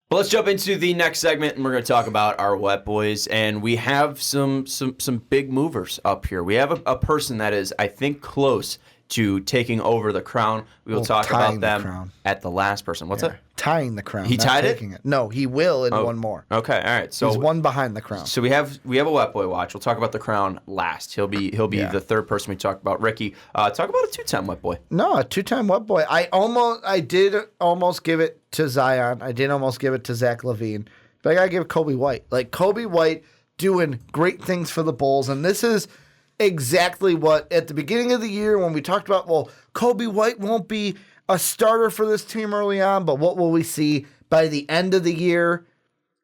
But let's jump into the next segment, and we're going to talk about our Wet Boys. And we have some big movers up here. We have a person that is, I think, close to taking over the crown. We will talk about them at the last person. What's that? Tying the crown. He tied it? No, he will in one more. Okay, all right. So he's one behind the crown. So we have a Wet Boy watch. We'll talk about the crown last. He'll be the third person we talk about. Ricky, talk about a two-time Wet Boy. No, a two-time Wet Boy. I did almost give it to Zion. I did almost give it to Zach LaVine. But I gotta give Kobe White. Like Kobe White doing great things for the Bulls, and this is exactly what at the beginning of the year when we talked about, well, Kobe White won't be a starter for this team early on, but what will we see by the end of the year?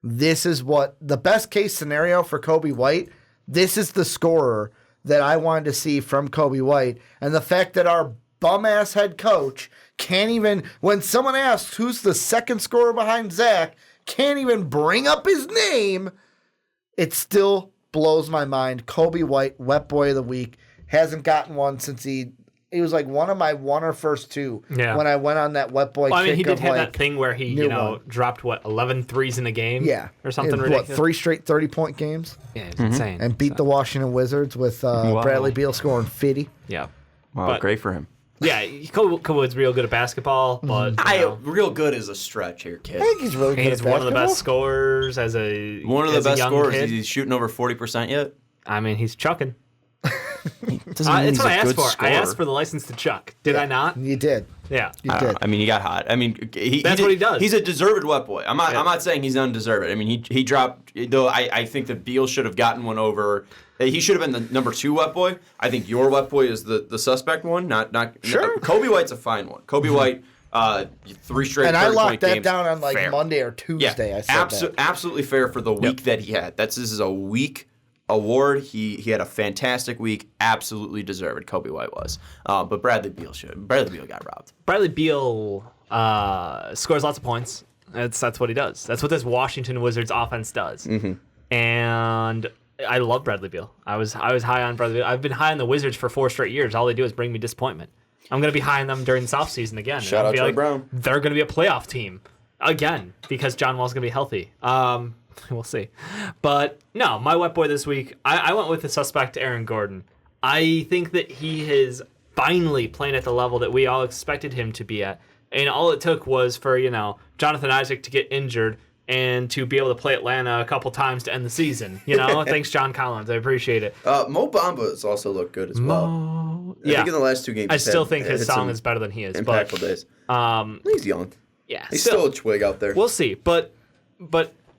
This is what the best case scenario for Kobe White. This is the scorer that I wanted to see from Kobe White. And the fact that our bum-ass head coach can't even, when someone asks who's the second scorer behind Zach, can't even bring up his name, it still blows my mind. Kobe White, Wet Boy of the Week, hasn't gotten one since he was like one of my one or first two when I went on that Wet Boy kick. I mean, he did have that thing where he, dropped, 11 threes in a game? Yeah. Or something ridiculous? 3 straight 30-point games? Yeah, it's insane. And beat the Washington Wizards with Bradley Beal scoring 50. Yeah. Wow, great for him. Yeah, Kobe White's real good at basketball, but real good is a stretch here, kid. I think he's really good at basketball. He's one of the best scorers as a one of the best scorers. Kid. He's shooting over 40% yet. I mean, he's chucking. It's what I asked for. I asked for the license to chuck. Did I not? You did. Yeah, you did. I mean, he got hot. I mean, that's what he does. He's a deserved Wet Boy. I'm not saying he's undeserved. I mean, he dropped. Though I think that Beal should have gotten one over. He should have been the number 2 Wet Boy. I think your Wet Boy is the suspect one. Not sure. Kobe White's a fine one. Kobe White. 3 straight. And I locked that games. down on like fair. Monday or Tuesday. Yeah, I said that. Absolutely fair for the week that he had. This is a week award. He had a fantastic week. Absolutely deserved. Kobe White was. But Bradley Beal got robbed. Bradley Beal scores lots of points. That's what he does. That's what this Washington Wizards offense does. Mm-hmm. And I love Bradley Beal. I was high on Bradley Beal. I've been high on the Wizards for 4 straight years. All they do is bring me disappointment. I'm going to be high on them during this offseason again. Shout out Charlie Brown. They're going to be a playoff team again because John Wall's going to be healthy. We'll see. But no, my Wet Boy this week, I went with the suspect Aaron Gordon. I think that he is finally playing at the level that we all expected him to be at. And all it took was for, Jonathan Isaac to get injured and to be able to play Atlanta a couple times to end the season. Thanks, John Collins. I apprate it. Mo Bamba has also looked good as well. I think in the last 2 games, I still think his song is better than he is. Impactful days. He's young. Yeah, he's still a twig out there. We'll see, but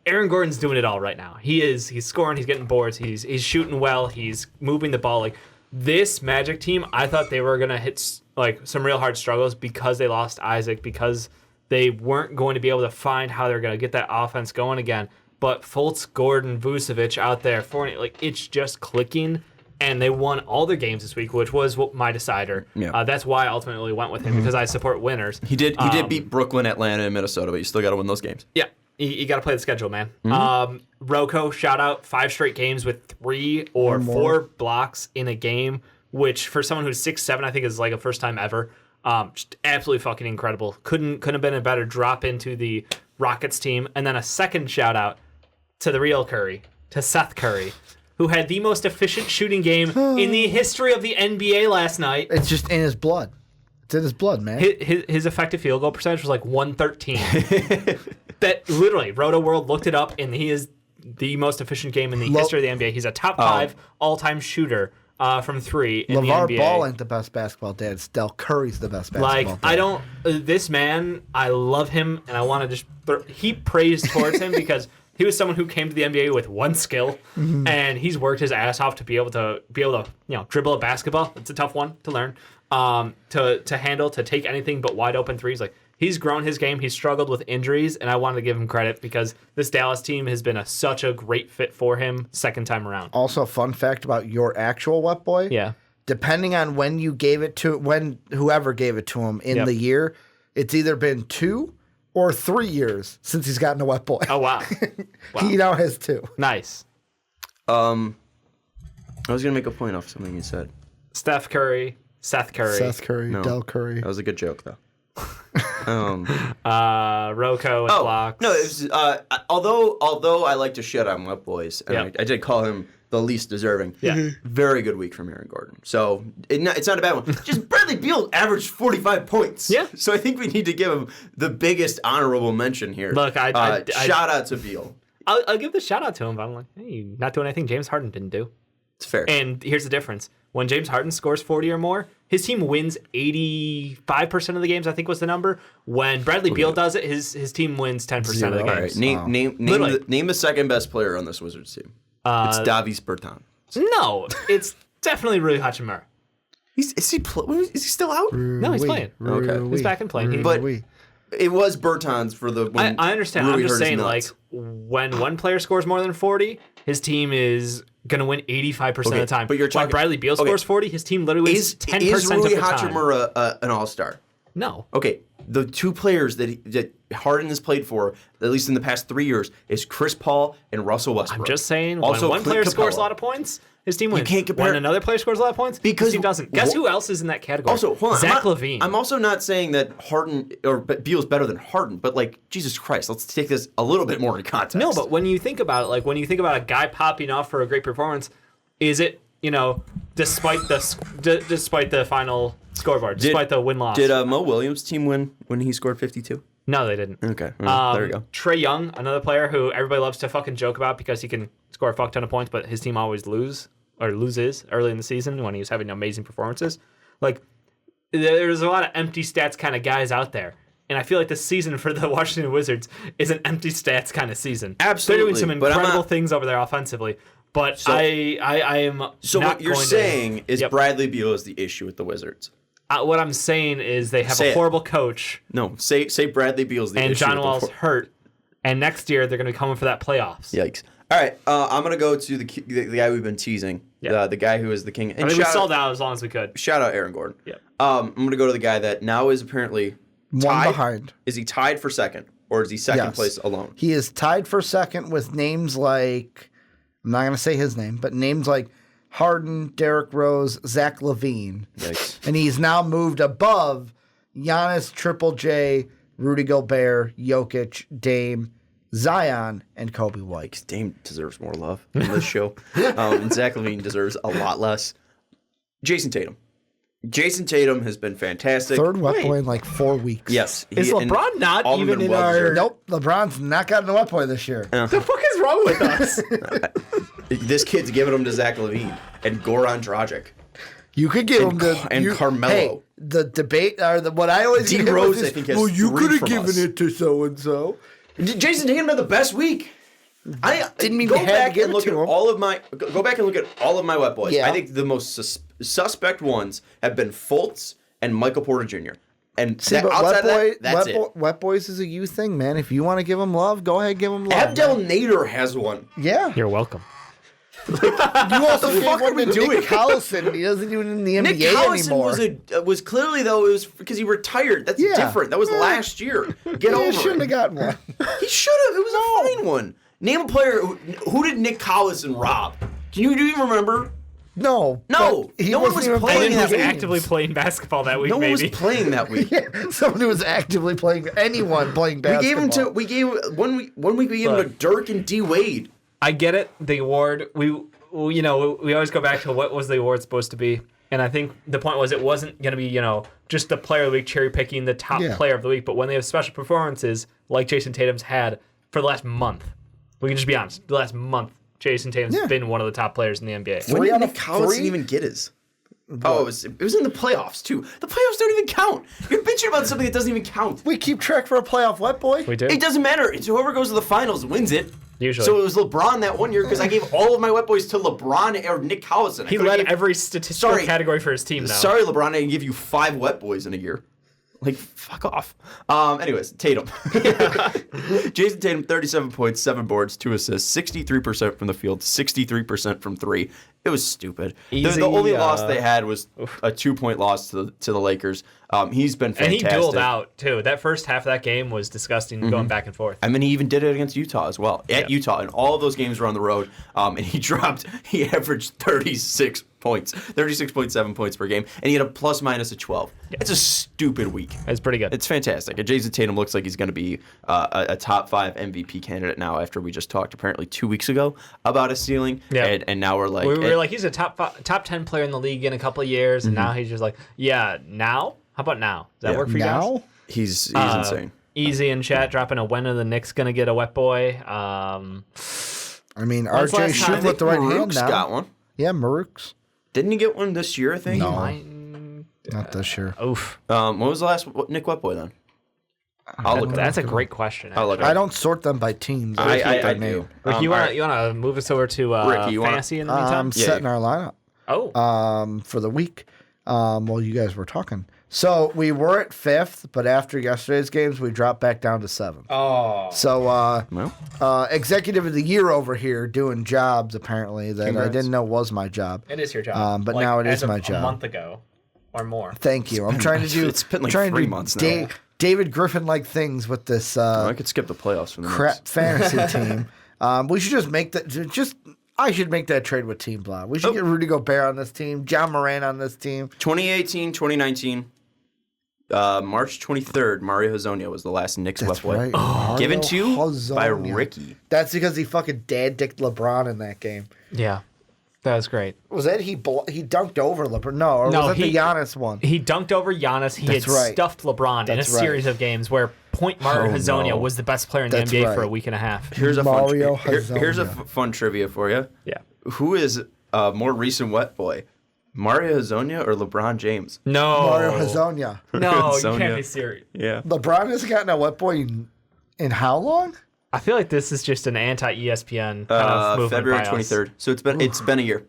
Aaron Gordon's doing it all right now. He's scoring. He's getting boards. He's shooting well. He's moving the ball. Like this Magic team, I thought they were gonna hit like some real hard struggles because they lost Isaac, because they weren't going to be able to find how they're gonna get that offense going again. But Fultz, Gordon, Vucevic out there, it's just clicking. And they won all their games this week, which was my decider. Yeah. That's why I ultimately went with him, because I support winners. He did beat Brooklyn, Atlanta, and Minnesota, but you still got to win those games. Yeah, you got to play the schedule, man. Mm-hmm. Rocco, shout out, 5 straight games with 3 or 4 blocks in a game, which for someone who's 6'7", I think is like a first time ever. Just absolutely fucking incredible. Couldn't have been a better drop into the Rockets team. And then a second shout out to the real Curry, to Seth Curry, who had the most efficient shooting game in the history of the NBA last night. It's just in his blood. It's in his blood, man. His effective field goal percentage was like 113. That literally, Roto World looked it up, and he is the most efficient game in the history of the NBA. He's a top 5 all-time shooter from 3 in the NBA. LeVar Ball ain't the best basketball dad. Steph Curry's the best basketball dad. This man, I love him, and I want to just heap praise towards him because he was someone who came to the NBA with one skill, and he's worked his ass off to be able to dribble a basketball. It's a tough one to learn, to handle, to take anything but wide open threes. Like he's grown his game. He's struggled with injuries, and I wanted to give him credit because this Dallas team has been such a great fit for him second time around. Also, fun fact about your actual Wet Boy. Yeah. Depending on when you gave it to whoever gave it to him in the year, it's either been 2 or 3 years since he's gotten a Wet Boy. Oh, wow. He now has 2. Nice. I was going to make a point off something you said. Seth Curry. No, Del Curry. That was a good joke, though. Rocco and blocks. No, it was, although I like to shit on Wet Boys, and I did call him the least deserving. Yeah. Very good week from Aaron Gordon. So it's not a bad one. Just Bradley Beal averaged 45 points. Yeah. So I think we need to give him the biggest honorable mention here. Look, shout out to Beal. I'll give the shout out to him, but I'm like, hey, not doing anything James Harden didn't do. It's fair. And here's the difference. When James Harden scores 40 or more, his team wins 85% of the games, I think was the number. When Bradley Beal does it, his team wins 10% of the games. All right. Name the second best player on this Wizards team. It's Davis Bertans. No, it's definitely Rui Hachimura. Is he still out? No, he's playing. Okay. He's back and playing. But it was Bertans for the. I understand. Rui I'm just hurt his saying, like, nuts. when one player scores more than 40, his team is going to win 85% of the time. But you're talking. When Bradley Beal scores 40, his team literally wins 10% is of Rui the time. Hachimura an all-star? No. Okay, the two players that Harden has played for, at least in the past 3 years, is Chris Paul and Russell Westbrook. I'm just saying, Also, when one Clint player scores Capella. a lot of points, his team wins. can't compare- When another player scores a lot of points, Because- his team doesn't. Guess who else is in that category? Also, hold on. Zach LaVine. I'm also not saying that Harden or Beal's better than Harden, but like Jesus Christ, let's take this a little bit more in context. No, but when you think about it, like when you think about a guy popping off for a great performance, is it, despite the final scoreboard, despite the win-loss? Did Mo Williams' team win when he scored 52? No, they didn't. Okay, well, there you go. Trae Young, another player who everybody loves to fucking joke about because he can score a fuck ton of points, but his team always loses early in the season when he was having amazing performances. Like, there's a lot of empty stats kind of guys out there. And I feel like the season for the Washington Wizards is an empty stats kind of season. Absolutely. They're doing some incredible things over there offensively. But I am So not what you're going saying to, is Yep. Bradley Beal is the issue with the Wizards. What I'm saying is they have Say a it. horrible coach, No, say Bradley Beal's the and issue. John with Wall's the hurt, and next year they're going to be coming for that playoffs. Yikes. All right, I'm going to go to the guy we've been teasing, Yeah. the guy who is the king. And I mean, we shout sold out as long as we could. Shout out Aaron Gordon. Yep. I'm going to go to the guy that now is apparently One tied. behind. Is he tied for second, or is he second Yes. place alone? He is tied for second with names like, I'm not going to say his name, but names like Harden, Derrick Rose, Zach LaVine. Yikes. And he's now moved above Giannis, Triple J, Rudy Gobert, Jokic, Dame, Zion, and Kobe White. Dame deserves more love in this show. And Zach LaVine deserves a lot less. Jayson Tatum. Jayson Tatum has been fantastic. Third wet boy in like 4 weeks. Yes. Is LeBron not even in our? Nope, LeBron's not gotten a wet boy this year. The fuck is wrong with us? This kid's giving him to Zach LaVine and Goran Dragic. You could give him Carmelo. Hey, the debate or what I always D get with Rose, is, I think, has well, you 3 could have from given us. it to so and so. Jayson Tatum had the best week. I Didn't mean go you had to back give and it look to at him. all of my go back and look at all of my wet boys. Yeah. I think the most suspect ones have been Fultz and Michael Porter Jr. And See, but outside of that, that's it. Wet Boys is a youth thing, man. If you want to give him love, go ahead, give him love. Abdel man. Nader has one. Yeah. You're welcome. You also gave fuck are one we to doing? Nick Collison. He doesn't even in the Nick NBA Collison anymore. was clearly though it was because he retired. That's Yeah. different. That was last year. Get He over shouldn't have it. gotten one. He should have. It was a fine one. Name a player. Who did Nick Collison rob? Do you remember? No. No. but he No one wasn't was even playing playing that the game. games. Actively playing basketball that week, No one maybe. was playing that week. Yeah, someone who was actively playing anyone playing basketball. We gave one week we gave him to Dirk and D Wade. I get it. The award, we always go back to what was the award supposed to be. And I think the point was it wasn't going to be, just the player of the week cherry picking the top player of the week. But when they have special performances like Jayson Tatum's had for the last month, we can just be honest, the last month, Jayson Tatum's been one of the top players in the NBA. When did out Nick of Collison 3? even get his? Oh, it was in the playoffs too. The playoffs don't even count. You're bitching about something that doesn't even count. We keep track for a playoff wet boy. We do. It doesn't matter. It's whoever goes to the finals wins it. Usually. So it was LeBron that one year because I gave all of my wet boys to LeBron or Nick Collison. He led every statistical category for his team, though. Sorry, LeBron, I didn't give you 5 wet boys in a year. Like, fuck off. Anyways, Tatum. Jayson Tatum, 37 points, 7 boards, 2 assists, 63% from the field, 63% from 3. It was stupid. Easy, The only loss they had was a 2-point loss to the Lakers. He's been fantastic. And he dueled out, too. That first half of that game was disgusting, going back and forth. I mean, he even did it against Utah as well. At Utah, and all of those games were on the road. And he averaged 36 points, 36.7 points per game, and he had a plus-minus of 12. It's a stupid week. It's pretty good. It's fantastic. And Jayson Tatum looks like he's going to be a top 5 MVP candidate now after we just talked apparently 2 weeks ago about his ceiling. Yeah. And now we're like... We were like, he's a top 10 player in the league in a couple of years, and now he's just like, now? How about now? Does that work for you guys? Now? He's insane. Easy in chat, dropping a when are the Knicks going to get a wet boy? I mean, When's the RJ last shoot time? with the right hand Maruk's now. got one. Yeah, Maruk's. Didn't he get one this year, I think? No. Not this year. Oof. What was the last Nick Wet Boy then? I'll look. That's a great question. I'll look. I don't sort them by teams. I keep I their do. name. Rick, you want to move us over to Rick, you wanna- fantasy in the meantime? I'm setting our lineup for the week while you guys were talking. So we were at 5th, but after yesterday's games, we dropped back down to 7th. Oh. So executive of the year over here doing jobs, apparently, that Congrats. I didn't know was my job. It is your job. But now it is my A job. month ago or more. Thank you. I'm trying to do. It's been like trying to 3 do months now. David Griffin-like things with this I could skip the playoffs from the crap Knicks. fantasy team. We should just make that. I should make that trade with Team Blah. We should get Rudy Gobert on this team, John Moran on this team. 2018, 2019, March 23rd, Mario Hezonja was the last Knicks Wet Boy. Right. Given to you by Hezonja. Ricky. That's because he fucking dad-dicked LeBron in that game. Yeah. That was great. Was that he dunked over LeBron? No, or No, was that the Giannis one? He dunked over Giannis. He That's had right. stuffed LeBron in a That's right. series of games where Point Martin Hezonja no. was the best player in the That's NBA right. for a week and a half. Here's a Mario fun here's a Hezonja. fun trivia for you. Yeah. Who is a more recent Wet Boy, Mario Hezonja or LeBron James? No. Mario Hezonja. No, you Hezonja. can't be serious. Yeah. LeBron hasn't gotten a wet boy in how long? I feel like this is just an anti-ESPN kind of movement February by us. 23rd. So it's been a year.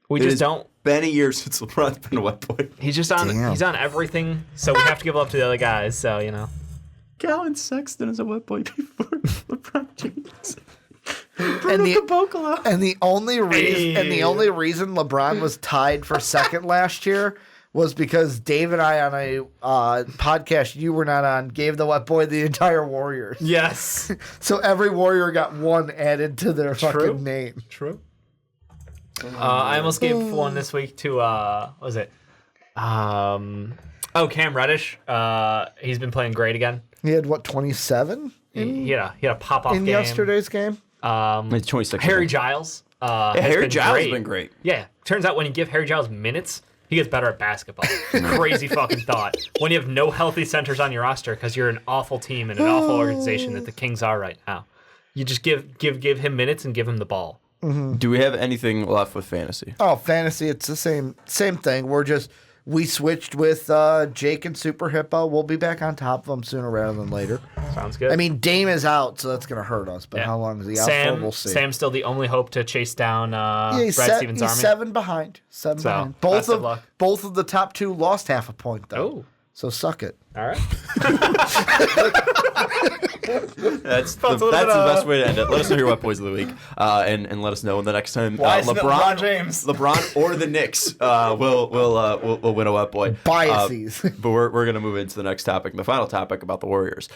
We It just has don't. Been a year since LeBron's been a Wet Boy. He's just on. Damn. He's on everything, so we have to give it up to the other guys. So Gallon Sexton is a Wet Boy before LeBron James. And the only reason LeBron was tied for second last year was because Dave and I on a podcast you were not on gave the Wet Boy the entire Warriors. Yes. So every Warrior got one added to their fucking name. True. I almost gave one this week to what was it? Cam Reddish. He's been playing great again. He had what 27 He had a pop off in game. yesterday's game. It's 26. Harry Giles. Harry Giles has been great. Yeah. Turns out when you give Harry Giles minutes, he gets better at basketball. Crazy fucking thought. When you have no healthy centers on your roster because you're an awful team and an awful organization that the Kings are right now, you just give him minutes and give him the ball. Do we have anything left with fantasy? Oh, fantasy, it's the same thing. We switched with Jake and Super Hippo. We'll be back on top of them sooner rather than later. Sounds good. I mean, Dame is out, so that's going to hurt us. But how long is he out for? We'll see. Sam's still the only hope to chase down he's Brad Stevens' he's army. 7 behind. 7 So, behind. best of luck. Both of the top 2 lost half a point, though. Oh. So suck it. All right. That's the best way to end it. Let us know your Wet Boys of the week, and let us know when the next time LeBron James? LeBron or the Knicks will win a Wet Boy. Biases. But we're gonna move into the next topic, the final topic about the Warriors.